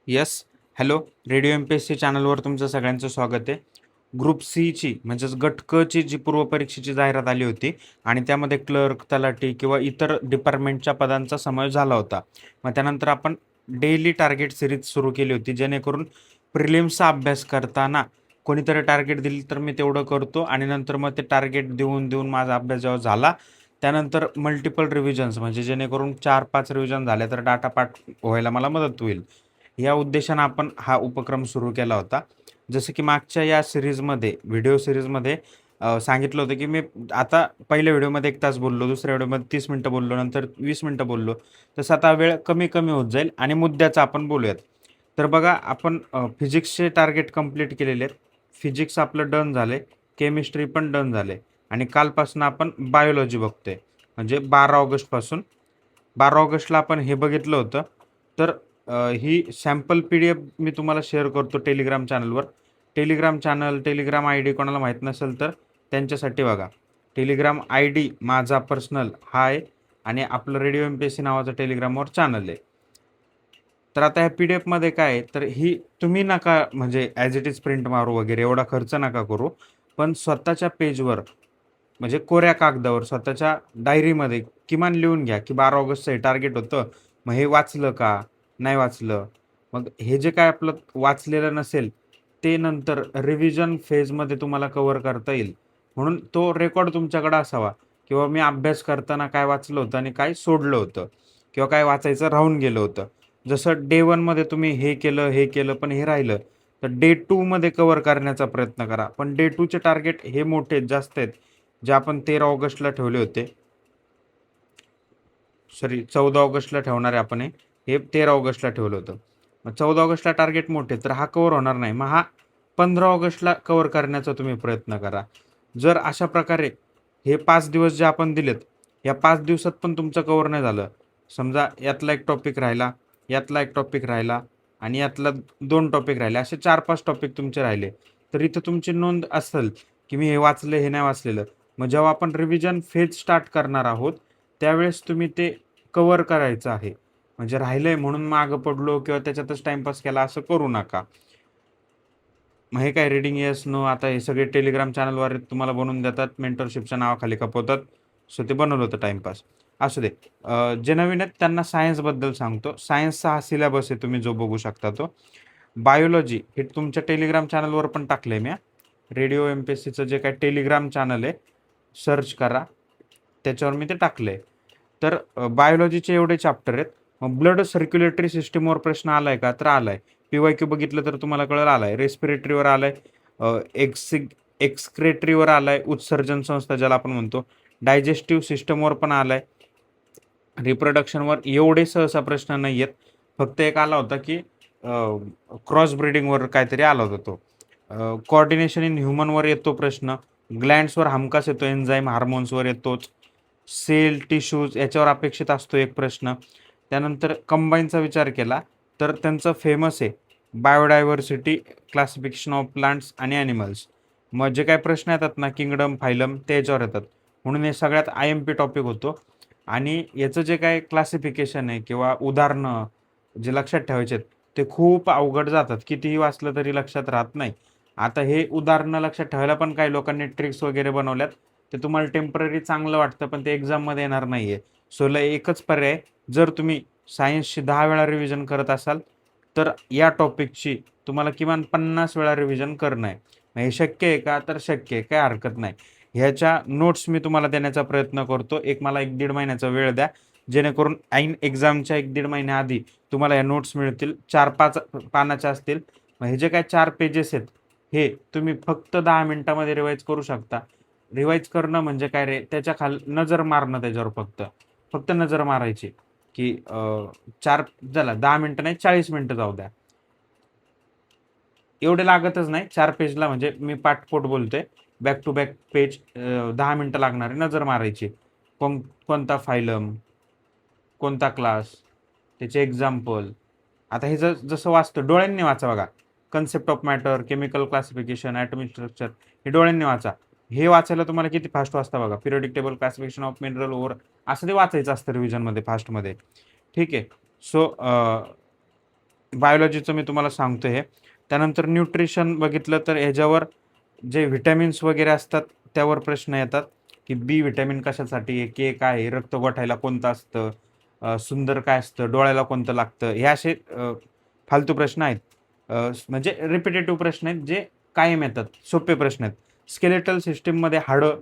Yes. Hello. Radio MPSC चॅनलवर तुमचं सगळ्यांचं स्वागत आहे. ग्रुप सीची म्हणजेच गट क ची जी पूर्वपरीक्षेची जाहिरात आली होती आणि त्यामध्ये क्लर्क, तलाठी किंवा इतर डिपार्टमेंटच्या पदांचा समावेश झाला होता. मग त्यानंतर आपण डेली टार्गेट सिरीज सुरू केली होती, जेणेकरून प्रिलिम्सचा अभ्यास करताना कोणीतरी टार्गेट दिली तर मी तेवढं करतो आणि नंतर मग ते टार्गेट देऊन देऊन माझा अभ्यास जेव्हा झाला, त्यानंतर मल्टिपल रिव्हिजन्स म्हणजे जेणेकरून 4-5 रिव्हिजन झाले तर डाटा पाठ व्हायला मला मदत होईल. या उद्देशानं आपण हा उपक्रम सुरू केला होता. जसं की मागच्या या सीरीजमध्ये, व्हिडिओ सीरीजमध्ये सांगितलं होतं की मी आता पहिल्या व्हिडिओमध्ये 1 तास बोललो, दुसऱ्या व्हिडिओमध्ये 30 मिनिटं बोललो, नंतर 20 मिनिटं बोललो. तसं आता वेळ कमी-कमी होत जाईल आणि मुद्द्याचं आपण बोलूयात. तर बघा आपण फिजिक्सचे टार्गेट कंप्लीट केलेले आहेत. फिजिक्स आपलं डन झालंय, केमिस्ट्री पण डन झालंय आणि कालपासून आपण बायोलॉजी बघतोय. म्हणजे 12 ऑगस्टपासून. 12 ऑगस्टला आपण हे बघितलं होतं. तर ही सॅम्पल पी-डी-एफ मी तुम्हाला शेअर करतो टेलिग्राम चॅनलवर. टेलिग्राम चॅनल, टेलिग्राम आय-डी कोणाला माहीत नसेल तर त्यांच्यासाठी बघा. टेलिग्राम आय-डी माझा पर्सनल हा आहे आणि आपलं रेडिओ एम-पी-एस-सी नावाचं टेलिग्रामवर चॅनल आहे. तर आता ह्या पी-डी-एफमध्ये काय आहे, तर ही तुम्ही नका म्हणजे ॲज इट इज प्रिंट मारू वगैरे एवढा खर्च नका करू. पण स्वतःच्या पेजवर म्हणजे कोऱ्या कागदावर स्वतःच्या डायरीमध्ये किमान लिहून घ्या, की 12 ऑगस्टचं हे टार्गेट होतं. मग हे वाचलं का? नाही वाचलं. मग हे जे काय आपलं वाचलेलं नसेल, ते नंतर रिव्हिजन फेजमध्ये तुम्हाला कव्हर करता येईल. म्हणून तो रेकॉर्ड तुमच्याकडे असावा, किंवा मी अभ्यास करताना काय वाचलं होतं आणि काय सोडलं होतं किंवा काय वाचायचं राहून गेलं होतं. जसं डे 1मध्ये तुम्ही हे केलं, पण हे राहिलं. तर डे 2मध्ये कव्हर करण्याचा प्रयत्न करा. पण डे 2चे टार्गेट हे मोठे आहेत, जास्त आहेत. जे आपण 13 ऑगस्टला ठेवले होते. सॉरी 14 ऑगस्टला ठेवणार आहे आपण हे 13 ऑगस्टला ठेवलं होतं. मग 14 ऑगस्टला टार्गेट मोठे तर हा कव्हर होणार नाही. मग हा 15 ऑगस्टला कव्हर करण्याचा तुम्ही प्रयत्न करा. जर अशा प्रकारे हे 5 दिवस जे आपण दिलेत, या 5 दिवसात पण तुमचं कव्हर नाही झालं. समजा यातला एक टॉपिक राहिला, यातला एक टॉपिक राहिला आणि यातला 2 टॉपिक राहिले. असे 4-5 टॉपिक तुमचे राहिले. तर इथं तुमची नोंद असेल, की मी हे वाचलं, हे नाही वाचलेलं. मग जेव्हा आपण रिव्हिजन फेज स्टार्ट करणार आहोत, त्यावेळेस तुम्ही ते कव्हर करायचं आहे. म्हणजे राहिलंय म्हणून मागं पडलो किंवा त्याच्यातच टाईमपास केला असं करू नका. मग हे काय रीडिंग येस, नो आता हे सगळे टेलिग्राम चॅनलवर तुम्हाला बनवून देतात. मेंटरशिपच्या नावाखाली खपवतात. सो ते बनवलं होतं टाईमपास. असू दे. जे नवीन आहेत त्यांना सायन्सबद्दल सांगतो. सायन्सचा हा सिलेबस आहे, तुम्ही जो बघू शकता तो. बायोलॉजी हे तुमच्या टेलिग्राम चॅनलवर पण टाकलंय मी. रेडिओ एम-पी-एस-सीचं जे काही टेलिग्राम चॅनल आहे, सर्च करा. त्याच्यावर मी ते टाकलंय. तर बायोलॉजीचे एवढे चॅप्टर आहेत. मग ब्लड सर्क्युलेटरी सिस्टमवर प्रश्न आलाय का? तर आलाय. पी-वाय-क्यू बघितलं तर तुम्हाला कळलं आलाय. रेस्पिरेटरीवर आलाय. एक्सक्रेटरीवर आलाय. उत्सर्जन संस्था ज्याला आपण म्हणतो. डायजेस्टिव्ह सिस्टमवर पण आलाय. रिप्रोडक्शनवर एवढे सहसा प्रश्न नाही आहेत. फक्त एक आला होता की क्रॉस ब्रीडिंगवर काहीतरी आला होता तो. कोऑर्डिनेशन इन ह्युमनवर येतो प्रश्न. ग्लँड्सवर हमखास येतो. एन्झाईम हार्मोन्सवर येतोच. सेल, टिश्यूज याच्यावर अपेक्षित असतो एक प्रश्न. त्यानंतर कंबाईनचा विचार केला तर त्यांचं फेमस आहे बायोडायव्हर्सिटी क्लासिफिकेशन ऑफ प्लांट्स आणि ॲनिमल्स. मग जे काही प्रश्न येतात ना, किंगडम, फायलम ते याच्यावर येतात. म्हणून हे सगळ्यात आय-एम-पी टॉपिक होतो. आणि याचं जे काही क्लासिफिकेशन आहे किंवा उदाहरणं जे लक्षात ठेवायचे आहेत, ते खूप अवघड जातात. कितीही वाचलं तरी लक्षात राहत नाही. आता हे उदाहरणं लक्षात ठेवायला पण काही लोकांनी ट्रिक्स वगैरे बनवल्यात. ते तुम्हाला टेम्पररी चांगलं वाटतं, पण ते एक्झाममध्ये येणार नाहीये. सो एकच पर्याय, जर तुम्ही सायन्सची 10 वेळा रिव्हिजन करत असाल, तर या टॉपिकची तुम्हाला किमान 50 वेळा रिव्हिजन करणं आहे. मग हे शक्य आहे का? तर शक्य आहे. काही हरकत नाही. ह्याच्या नोट्स मी तुम्हाला देण्याचा प्रयत्न करतो. मला 1-1.5 महिन्याचा वेळ द्या. जेणेकरून ऐन एक्झामच्या 1-1.5 महिन्याआधी तुम्हाला या नोट्स मिळतील. 4-5 पानाच्या असतील. मग हे जे काही 4 पेजेस आहेत, हे तुम्ही फक्त 10 मिनिटामध्ये रिवाईज करू शकता. रिवाईज करणं म्हणजे काय रे? त्याच्या नजर मारणं त्याच्यावर फक्त. फक्त नजर मारायची, की 4 झाला 10 मिनिटं नाही 40 मिनिटं जाऊ द्या. एवढे लागतच नाही 4 पेजला, म्हणजे मी पाठपोट बोलतोय. बॅक टू बॅक पेज 10 मिनिटं लागणार आहे. नजर मारायची. कोणता फायलम, कोणता क्लास, त्याचे एक्झाम्पल. आता हे जसं वाचतो डोळ्यांनी वाचा बघा. Concept of matter, chemical classification, atomic structure हे डोळ्यांनी वाचा. हे वाचायला तुम्हाला किती फास्ट वाचता बघा. Periodic table, classification of mineral over असं ते वाचायचं असतं रिव्हिजनमध्ये फास्टमध्ये. ठीक आहे. सो बायोलॉजीचं मी तुम्हाला सांगतो हे. त्यानंतर न्यूट्रिशन बघितलं तर ह्याच्यावर जे व्हिटॅमिन्स वगैरे असतात त्यावर प्रश्न येतात, की बी व्हिटॅमिन कशासाठी आहे, के काय आहे, रक्त गोठायला कोणतं असतं, सुंदर काय असतं, डोळ्याला कोणतं लागतं, हे असे फालतू प्रश्न आहेत. म्हणजे रिपिटेटिव्ह प्रश्न आहेत जे कायम येतात, सोपे प्रश्न आहेत. स्केलेटल सिस्टीममध्ये हाडं,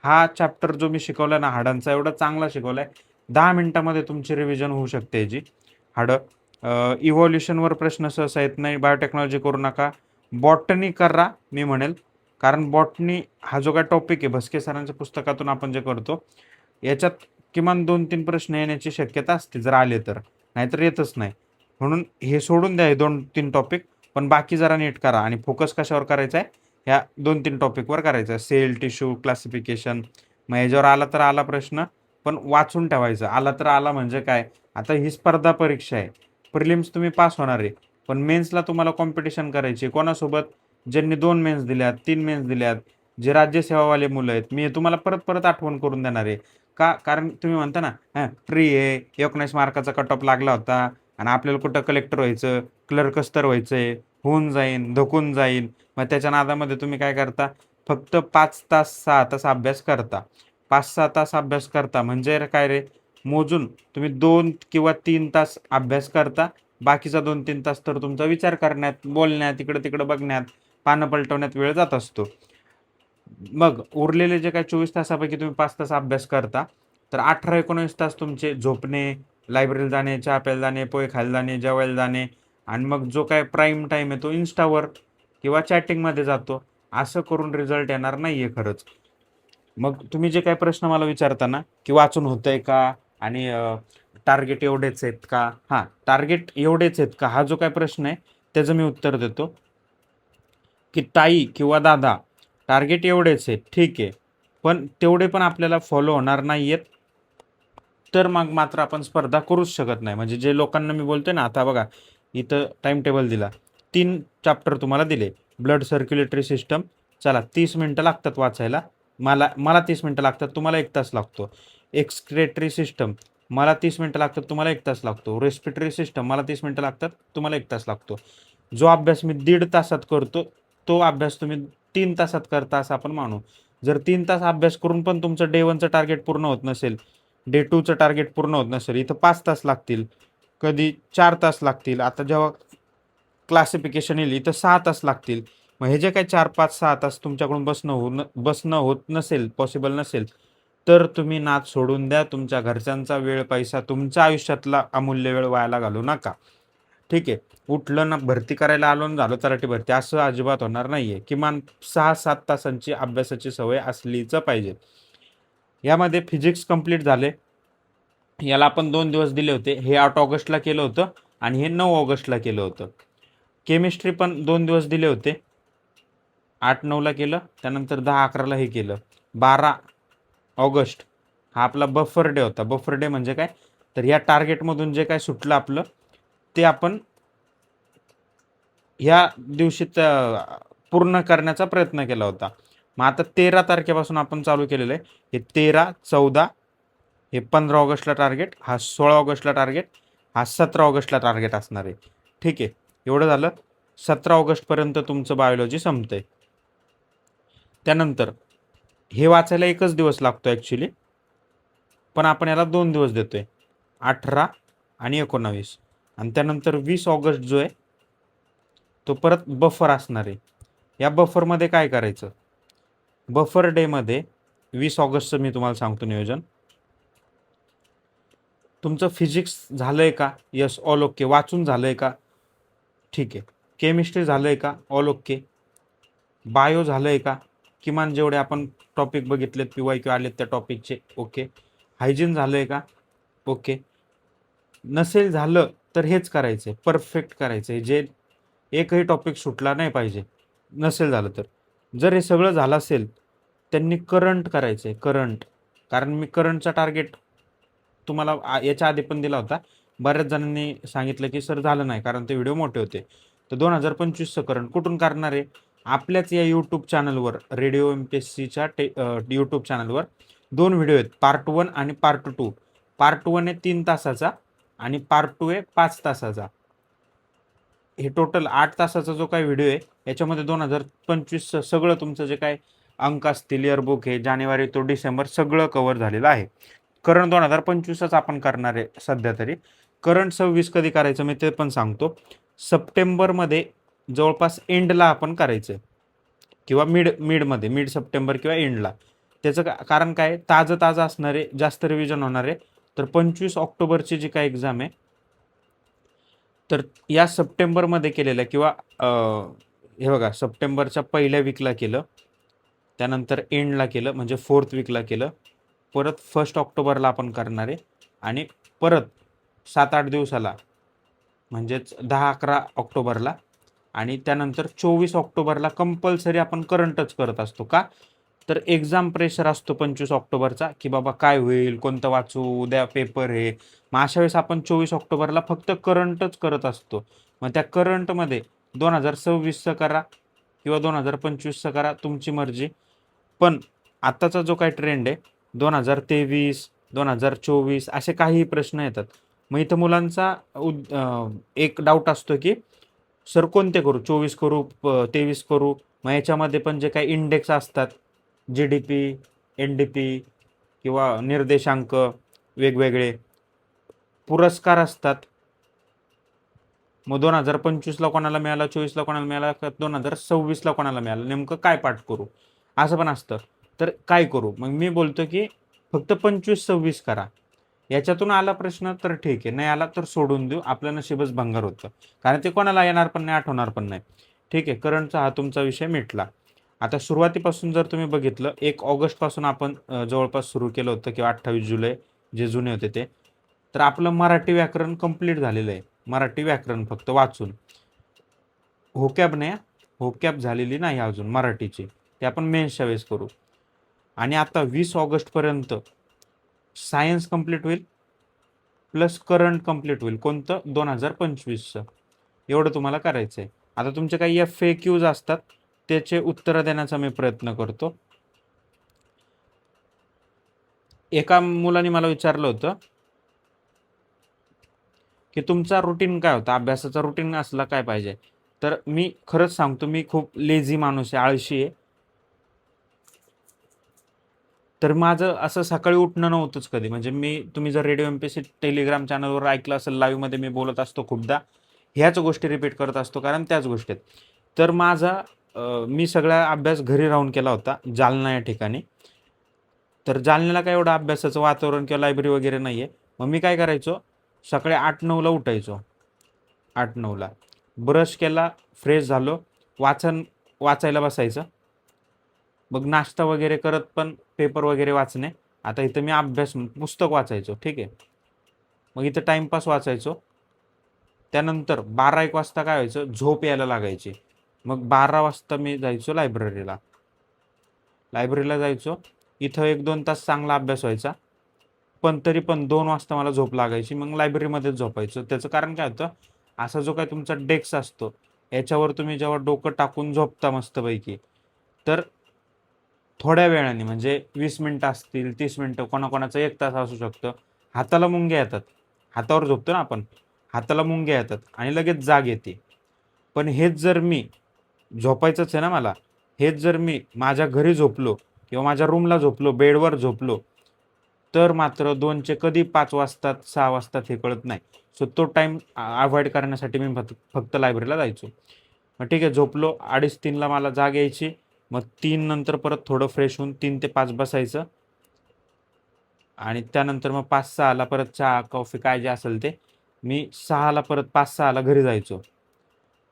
हा चॅप्टर जो मी शिकवला ना हाडांचा, एवढा चांगला शिकवलाय, 10 मिनिटामध्ये तुमची रिव्हिजन होऊ शकते याची. हाडं इव्हॉल्युशनवर प्रश्न सहसा येत नाही, बायोटेक्नॉलॉजी करू नका, बॉटनी करा मी म्हणेल, कारण बॉटनी हा जो काय टॉपिक आहे भस्के सरांच्या पुस्तकातून आपण जे करतो याच्यात किमान 2-3 प्रश्न येण्याची शक्यता असते जर आले तर, नाहीतर येतच नाही. म्हणून हे सोडून द्या हे 2-3 टॉपिक, पण बाकी जरा नीट करा आणि फोकस कशावर करायचा आहे, ह्या 2-3 टॉपिकवर करायचं आहे. Cell, tissue, classification. मग ह्याच्यावर आला तर आला प्रश्न, पण वाचून ठेवायचं. आला तर आला म्हणजे काय, आता ही स्पर्धा परीक्षा आहे. प्रिलिम्स तुम्ही पास होणार आहे, पण मेन्सला तुम्हाला कॉम्पिटिशन करायची कोणासोबत, ज्यांनी 2 मेन्स दिल्यात, 3 मेन्स दिल्यात, जे राज्यसेवावाले मुलं आहेत. मी हे तुम्हाला परत परत आठवण करून देणार आहे. का? कारण तुम्ही म्हणता ना, फ्री आहे, 19 मार्काचा कट ऑफ लागला होता आणि आपल्याला कुठं कलेक्टर व्हायचं, क्लर्कच तर व्हायचंय, होऊन जाईन, धकून जाईन. मग त्याच्या नादामध्ये तुम्ही काय करता, फक्त 5 तास 6 तास अभ्यास करता. 5-6 तास अभ्यास करता म्हणजे काय रे, मोजून तुम्ही 2 किंवा 3 तास अभ्यास करता. बाकीचा 2-3 तास तर तुमचा विचार करण्यात, बोलण्यात, इकडं-तिकडं बघण्यात, पानं पलटवण्यात वेळ जात असतो. मग उरलेले जे काही 24 तासापैकी तुम्ही 5 तास अभ्यास करता, तर 18-19 तास तुमचे झोपणे, लायब्ररीला जाणे, चहा प्यायला जाणे, पोहे खायला जाणे, जेवायला जाणे आणि मग जो काय प्राईम टाईम आहे तो Instaवर किंवा चॅटिंगमध्ये जातो. असं करून रिझल्ट येणार नाहीये खरंच. मग तुम्ही जे काही प्रश्न मला विचारता ना, की वाचून होतंय का आणि टार्गेट एवढेच आहेत का? हां, टार्गेट एवढेच आहेत का? हा जो काही प्रश्न आहे त्याचं मी उत्तर देतो, की ताई किंवा दादा, टार्गेट एवढेच आहे, ठीक आहे. पण तेवढे पण आपल्याला फॉलो होणार नाहीयेत, तर मग मात्र आपण स्पर्धा करूच शकत नाही. म्हणजे जे लोकांना मी बोलतोय ना, आता बघा इथं टाइम टेबल दिला. 3 चॅप्टर तुम्हाला दिले. ब्लड सर्क्युलेटरी सिस्टम, चला 30 मिनिटं लागतात वाचायला. मला मला 30 मिनिटं लागतात, तुम्हाला 1 तास लागतो. एक्सक्रेटरी सिस्टम, मला 30 मिनिटं लागतात, तुम्हाला 1 तास लागतो. रेस्पिरेटरी सिस्टम, मला 30 मिनिटं लागतात, तुम्हाला 1 तास लागतो. जो अभ्यास मी 1.5 तासात करतो, तो अभ्यास तुम्ही 3 तासात करता असं आपण मानू. जर 3 तास अभ्यास करून पण तुमचं डे 1चं टार्गेट पूर्ण होत नसेल, डे 2चं टार्गेट पूर्ण होत नसेल, इथं 5 तास लागतील, कधी 4 तास लागतील. आता जेव्हा क्लासिफिकेशन येईल इथं 6 तास लागतील. मग हे जे काही 4, 5, 6 तास तुमच्याकडून बसणं होत नसेल, पॉसिबल नसेल, तर तुम्ही नाद सोडून द्या. तुमच्या घरच्यांचा वेळ, पैसा, तुमच्या आयुष्यातला अमूल्य वेळ वायाला घालवू नका. ठीक आहे. उठलं ना, भरती करायला आलो आणि झालो तलाठी भरती, असं अजिबात होणार नाहीये. किमान 6-7 तासांची अभ्यासाची सवय असलीच पाहिजे. यामध्ये फिजिक्स कंप्लीट झाले. याला आपण 2 दिवस दिले होते. हे 8 ऑगस्टला केलं होतं आणि हे 9 ऑगस्टला केलं होतं. केमिस्ट्री पण 2 दिवस दिले होते. 8-9ला केलं, त्यानंतर 10-11ला हे केलं. 12 ऑगस्ट हा आपला बफर डे होता. बफर डे म्हणजे काय, तर या टार्गेटमधून जे काय सुटलं आपलं, ते आपण ह्या दिवशी पूर्ण करण्याचा प्रयत्न केला होता. मग आता 13 तारखेपासून आपण चालू केलेलं आहे. हे 13, 14, हे 15 ऑगस्टला टार्गेट, हा 16 ऑगस्टला टार्गेट, हा 17 ऑगस्टला टार्गेट असणार आहे. ठीक आहे, एवढं झालं. 17 ऑगस्टपर्यंत तुमचं बायोलॉजी संपतंय. त्यानंतर हे वाचायला 1च दिवस लागतो ॲक्च्युली, पण आपण याला 2 दिवस देतोय, 18 आणि 19. आणि त्यानंतर 20 ऑगस्ट जो आहे तो परत बफर असणार आहे. या बफरमध्ये काय करायचं, बफर डेमध्ये 20 ऑगस्टचं मी तुम्हाला सांगतो नियोजन. तुमचं फिजिक्स झालंय का, यस, ऑल ओके. वाचून झालंय का, ठीक आहे. केमिस्ट्री झालंय का, ऑल ओके. बायो झालंय का, किमान जेवढे आपण टॉपिक बघितलेत, PYQ आलेत त्या टॉपिकचे, ओके. हायजीन झालंय का, ओके. नसेल झालं तर हेच करायचंय, परफेक्ट करायचंय, जे एकही टॉपिक सुटला नाही पाहिजे नसेल झालं तर. जर हे सगळं झालं असेल, त्यांनी करंट करायचंय, करंट. कारण मी करंटचा टार्गेट तुम्हाला याच्या आधी पण दिला होता. बऱ्याच जणांनी सांगितलं की सर झालं नाही, कारण ते व्हिडिओ मोठे होते. तर 2025चं करंट कुठून करणार आहे, आपल्याच या यूट्यूब चॅनलवर, रेडिओ MPSCच्या यूट्यूब चॅनलवर 2 व्हिडिओ आहेत, पार्ट 1 आणि पार्ट 2. पार्ट 1 आहे 3 तासाचा आणि पार्ट 2 आहे 5 तासाचा. हे टोटल 8 तासाचा जो काही व्हिडिओ आहे याच्यामध्ये 2025 सगळं तुमचं जे काय अंक असतील, इयरबुक आहे जानेवारी तो डिसेंबर सगळं कव्हर झालेलं आहे. करंट 2025च आपण करणार आहे सध्या तरी. करंट 26 कधी करायचं मी ते पण सांगतो. सप्टेंबरमध्ये जवळपास एंडला आपण करायचं किंवा मिड सप्टेंबर किंवा एंडला. त्याचं कारण काय, ताजं असणार आहे, जास्त रिव्हिजन होणार आहे. तर 25 ऑक्टोबरची जी काय एक्झाम आहे तर या सप्टेंबरमध्ये केलेलं किंवा हे बघा सप्टेंबरच्या पहिल्या वीकला केलं, त्यानंतर एंडला केलं म्हणजे 4th वीकला केलं, परत 1 ऑक्टोबरला आपण करणार आहे आणि परत 7-8 दिवसाला म्हणजेच 10-11 ऑक्टोबरला आणि त्यानंतर 24 ऑक्टोबरला कंपल्सरी आपण करंटच करत असतो. का तर एक्झाम प्रेशर असतो 25 ऑक्टोबरचा की बाबा काय होईल, कोणतं वाचू, उद्या पेपर आहे. मग अशा वेळेस आपण 24 ऑक्टोबरला फक्त करंटच करत असतो. मग त्या करंटमध्ये 2026चं करा किंवा 2025चं करा, तुमची मर्जी. पण आत्ताचा जो काही ट्रेंड आहे 2023 2024 असे काही प्रश्न येतात. मग इथं मुलांचा एक डाऊट असतो की सर कोणते करू, 24 करू 23 करू. मग याच्यामध्ये पण जे काही इंडेक्स असतात GDP, NDP किंवा निर्देशांक वेगवेगळे पुरस्कार असतात. मग 2025ला कोणाला मिळाला, 24ला कोणाला मिळाला, 2026ला कोणाला मिळाला, नेमकं काय पाठ करू असं पण असतं. तर काय करू, मग मी बोलतो की फक्त 25-26 करा. याच्यातून आला प्रश्न तर ठीक आहे, नाही आला तर सोडून देऊ, आपलं नशीबच भंगार होतं. कारण ते कोणाला येणार पण नाही, आठवणार पण नाही. ठीक आहे, करंटचा हा तुमचा विषय मिटला. आता सुरुवातीपासून जर तुम्ही बघितलं 1 ऑगस्टपासून आपण जवळपास सुरू केलं होतं किंवा 28 जुलै जे जुने होते ते. तर आपलं मराठी व्याकरण कंप्लीट झालेलं आहे. मराठी व्याकरण फक्त वाचून, होकॅब झालेली नाही अजून मराठीची, ते आपण मेन्सच्या वेळेस करू. आणि आता 20 ऑगस्टपर्यंत सायन्स कंप्लीट होईल प्लस करंट कंप्लीट होईल. कोणतं, 2025चं. एवढं तुम्हाला करायचं आहे. आता तुमचे काही FAQs असतात त्याचे उत्तरं देण्याचा मी प्रयत्न करतो. एका मुलाने मला विचारलं होतं की तुमचा रुटीन काय होता, अभ्यासाचा रुटीन असला काय पाहिजे. तर मी खरंच सांगतो, मी खूप लेझी माणूस आहे, आळशी आहे. तर माझं असं सकाळी उठणं नव्हतंच कधी. म्हणजे तुम्ही जर रेडिओ MPSC टेलिग्राम चॅनलवर ऐकलं असेल, लाईव्हमध्ये मी बोलत असतो खूपदा, ह्याच गोष्टी रिपीट करत असतो कारण त्याच गोष्टी आहेत. तर मी सगळा अभ्यास घरी राहून केला होता जालना या ठिकाणी. तर जालन्याला काय एवढं अभ्यासाचं वातावरण किंवा लायब्ररी वगैरे नाही आहे. मग मी काय करायचो, सकाळी 8-9ला उठायचो. 8-9ला ब्रश केला, फ्रेश झालो, वाचायला बसायचं. मग नाश्ता वगैरे करत पण पेपर वगैरे वाचणे. आता इथं मी पुस्तक वाचायचो, ठीक आहे. मग इथं टाइमपास वाचायचो. त्यानंतर 12-1 वाजता काय व्हायचं, झोप यायला लागायची. मग 12 वाजता मी जायचो लायब्ररीला जायचो. इथं 1-2 तास चांगला अभ्यास व्हायचा. पण तरी पण 2 वाजता मला झोप लागायची. मग लायब्ररीमध्येच झोपायचं. त्याचं कारण काय होतं, असा जो काही तुमचा डेस्क असतो याच्यावर तुम्ही जेव्हा डोकं टाकून झोपता मस्तपैकी, तर थोड्या वेळाने म्हणजे 20 मिनिटं असतील, 30 मिनिटं, कोणाकोणाचं 1 तास असू शकतं, हाताला मुंग्या येतात. हातावर झोपतो ना आपण, हाताला मुंग्या येतात आणि लगेच जाग येते. पण हेच जर मी झोपायचंच आहे ना मला, हेच जर मी माझ्या घरी झोपलो किंवा माझ्या रूमला झोपलो, बेडवर झोपलो, तर मात्र 2चे कधी 5 वाजतात, 6 वाजतात हे कळत नाही. सो तो टाईम अव्हॉइड करण्यासाठी मी फक्त लायब्ररीला जायचो. मग ठीक आहे, झोपलो 2:30-3ला मला जाग यायची. मग 3 नंतर परत थोडं फ्रेश होऊन 3 ते 5 बसायचं आणि त्यानंतर मग 5-6ला परत चहा, कॉफी काय जे असेल ते. मी 6ला परत 5-6ला घरी जायचो.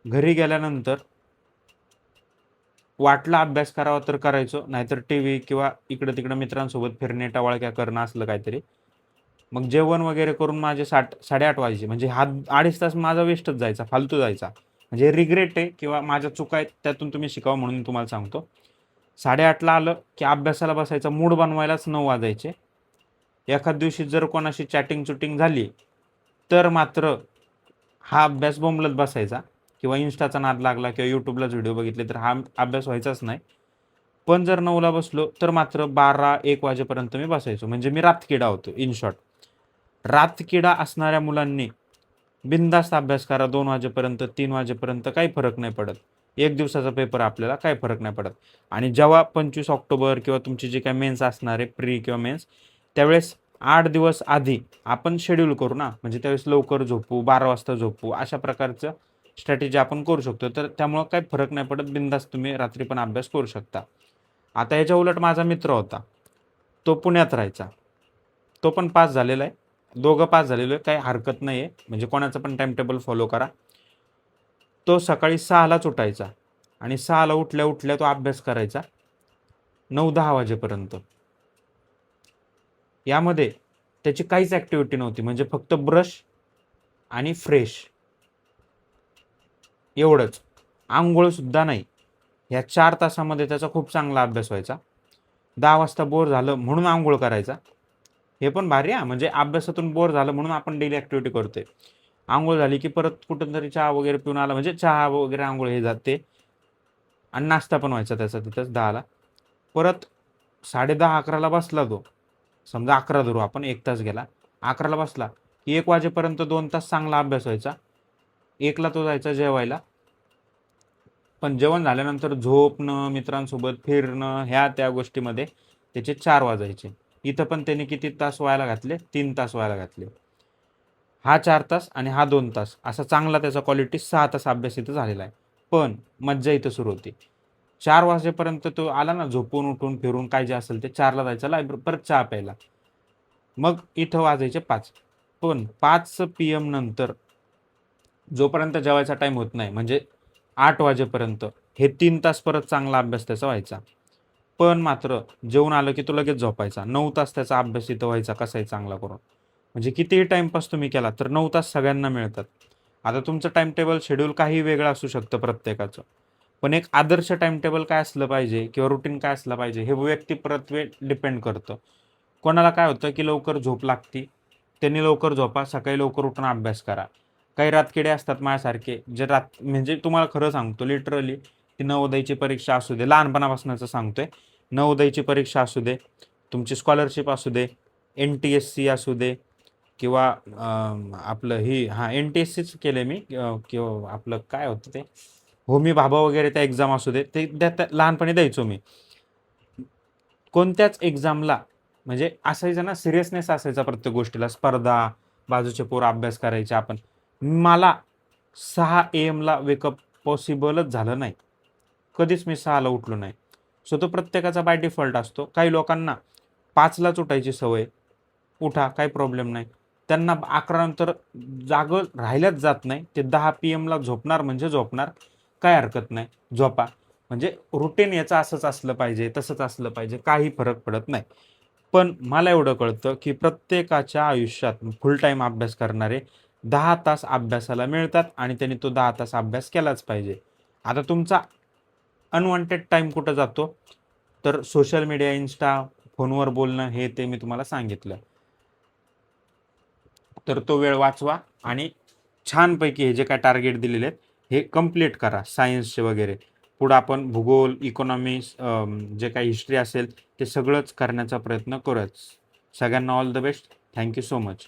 घरी गेल्यानंतर वाटला अभ्यास करावा तर करायचो, नाहीतर टीव्ही किंवा इकडं-तिकडं मित्रांसोबत फिरणे, टवाळक्या करणं असलं काहीतरी. मग जेवण वगैरे करून माझे 7:30 वाजायचे. म्हणजे हा 2.5 तास माझा वेस्टच जायचा, फालतू जायचा. म्हणजे रिग्रेट आहे किंवा माझ्या चुका आहेत, त्यातून तुम्ही शिकावं म्हणून तुम्हाला सांगतो. 8:30ला आलं की अभ्यासाला बसायचा, मूड बनवायलाच 9 वाजायचे. एखाद दिवशी जर कोणाशी चॅटिंग-चुटिंग झाली, तर मात्र हा अभ्यास बोंबलत बसायचा किंवा इन्स्टाचा नाद लागला किंवा यूट्यूबलाच व्हिडिओ बघितले तर हा अभ्यास व्हायचाच नाही. पण जर 9ला बसलो तर मात्र 12-1 वाजेपर्यंत मी बसायचो. म्हणजे मी रातकिडा होतो इन शॉर्ट. रातकिडा असणाऱ्या मुलांनी बिनधास्त अभ्यास करा 2 वाजेपर्यंत, 3 वाजेपर्यंत, काही फरक नाही पडत. 1 दिवसाचा पेपर आपल्याला काही फरक नाही पडत. आणि जेव्हा 25 ऑक्टोबर किंवा तुमची जी काही मेन्स असणार आहे, प्री किंवा मेन्स, त्यावेळेस 8 दिवस आधी आपण शेड्यूल करू ना, म्हणजे त्यावेळेस लवकर झोपू, 12 वाजता झोपू, अशा प्रकारचं स्ट्रॅटेजी आपण करू शकतो. तर त्यामुळं काही फरक नाही पडत. बिनधास्त तुम्ही रात्री पण अभ्यास करू शकता. आता याच्या उलट माझा मित्र होता. तो पुण्यात राहायचा. तो पण पास झालेला आहे. दोघं पास झालेलो आहे. काही हरकत नाही आहे. म्हणजे कोणाचं पण टाइम टेबल फॉलो करा. तो सकाळी 6लाच उठायचा आणि 6ला उठल्या उठल्या तो अभ्यास करायचा 9-10 वाजेपर्यंत. यामध्ये त्याची काहीच ॲक्टिव्हिटी नव्हती. म्हणजे फक्त ब्रश आणि फ्रेश एवढंच. अंघोळसुद्धा नाही. या 4 तासामध्ये त्याचा खूप चांगला अभ्यास व्हायचा. 10 वाजता बोर झालं म्हणून अंघोळ करायचा. हे पण भारी आहे. म्हणजे अभ्यासातून बोर झालं म्हणून आपण डेली ॲक्टिव्हिटी करतोय. अंघोळ झाली की परत कुठूनतरी चहा वगैरे पिऊन आला, म्हणजे चहा वगैरे अंघोळ हे जाते आणि नाश्ता पण व्हायचा त्याचा तिथंच 10ला. परत 10:30-11ला बसला तो. समजा 11 धरू आपण, 1 तास गेला. 11ला बसला की 1 वाजेपर्यंत 2 तास चांगला अभ्यास व्हायचा. 1ला तो जायचा जेवायला. पण जेवण झाल्यानंतर झोपणं, मित्रांसोबत फिरणं, ह्या त्या गोष्टीमध्ये त्याचे 4 वाजायचे. इथं पण त्याने किती तास व्हायला घातले? 3 तास व्हायला घातले. हा 4 तास आणि हा 2 तास, असा चांगला त्याचा क्वालिटी 6 तास अभ्यास इथं झालेला आहे. पण मज्जा इथं सुरू होती. 4 वाजेपर्यंत तो आला ना, झोपून उठून फिरून काय जे असेल ते, 4ला जायचा परत चहा प्यायला. मग इथं वाजायचे 5. पण 5 PM नंतर जोपर्यंत जेवायचा टाईम होत नाही, म्हणजे 8 वाजेपर्यंत हे 3 तास परत चांगला अभ्यास त्याचा व्हायचा. पण मात्र जेवून आलं की तो लगेच झोपायचा. 9 तास त्याचा अभ्यास इथं व्हायचा कसाही चांगला करून. म्हणजे कितीही टाईमपास तुम्ही केला तर 9 तास सगळ्यांना मिळतात. आता तुमचं टाइम टेबल शेड्यूल काही वेगळं असू शकतं प्रत्येकाचं. पण एक आदर्श टाइम टेबल काय असलं पाहिजे किंवा रुटीन काय असलं पाहिजे हे व्यक्तिपरत्वे डिपेंड करतं. कोणाला काय होतं की लवकर झोप लागती, त्यांनी लवकर झोपा, सकाळी लवकर उठून अभ्यास करा. काही रातकिडे असतात माझ्यासारखे, जे म्हणजे तुम्हाला खरं सांगतो लिटरली, ती नवोदयची परीक्षा असू दे, लहानपणापासूनच सांगतोय, नवोदयची परीक्षा असू दे, तुमची स्कॉलरशिप असू दे, NTSC असू दे, किंवा आपलं ही NTSCच केलं मी, किंवा आपलं काय होतं ते होमी भाभा वगैरे त्या एक्झाम असू दे, ते लहानपणी द्यायचो मी. कोणत्याच एक्झामला म्हणजे असायचं ना, सिरियसनेस असायचा प्रत्येक गोष्टीला. स्पर्धा, बाजूचे पोरं अभ्यास करायचे, आपण. मला 6 AM ला वेकअप पॉसिबलच झालं नाही. कधीच मी 6ला उठलो नाही. सो तो प्रत्येकाचा बाय डिफॉल्ट असतो. काही लोकांना 5लाच उठायची सवय. उठा, काही प्रॉब्लेम नाही. त्यांना 11 नंतर जागं राहिल्याच जात नाही. ते 10 PM ला झोपणार म्हणजे झोपणार. काही हरकत नाही, झोपा. म्हणजे रुटीन याचं असंच असलं पाहिजे, तसंच असलं पाहिजे, काही फरक पडत नाही. पण मला एवढं कळतं की प्रत्येकाच्या आयुष्यात फुल टाईम अभ्यास करणारे 10 तास अभ्यासाला मिळतात आणि त्यांनी तो 10 तास अभ्यास केलाच पाहिजे. आता तुमचा अनवॉन्टेड टाईम कुठं जातो? तर सोशल मीडिया, Insta, फोनवर बोलणं, हे ते मी तुम्हाला सांगितलं. तर तो वेळ वाचवा आणि छानपैकी हे जे काय टार्गेट दिलेले आहेत हे कंप्लीट करा, सायन्सचे वगैरे. पुढं आपण भूगोल, इकॉनॉमिक्स, जे काही हिस्ट्री असेल ते सगळंच करण्याचा प्रयत्न करूयाच. सगळ्यांना all the best. Thank you so much.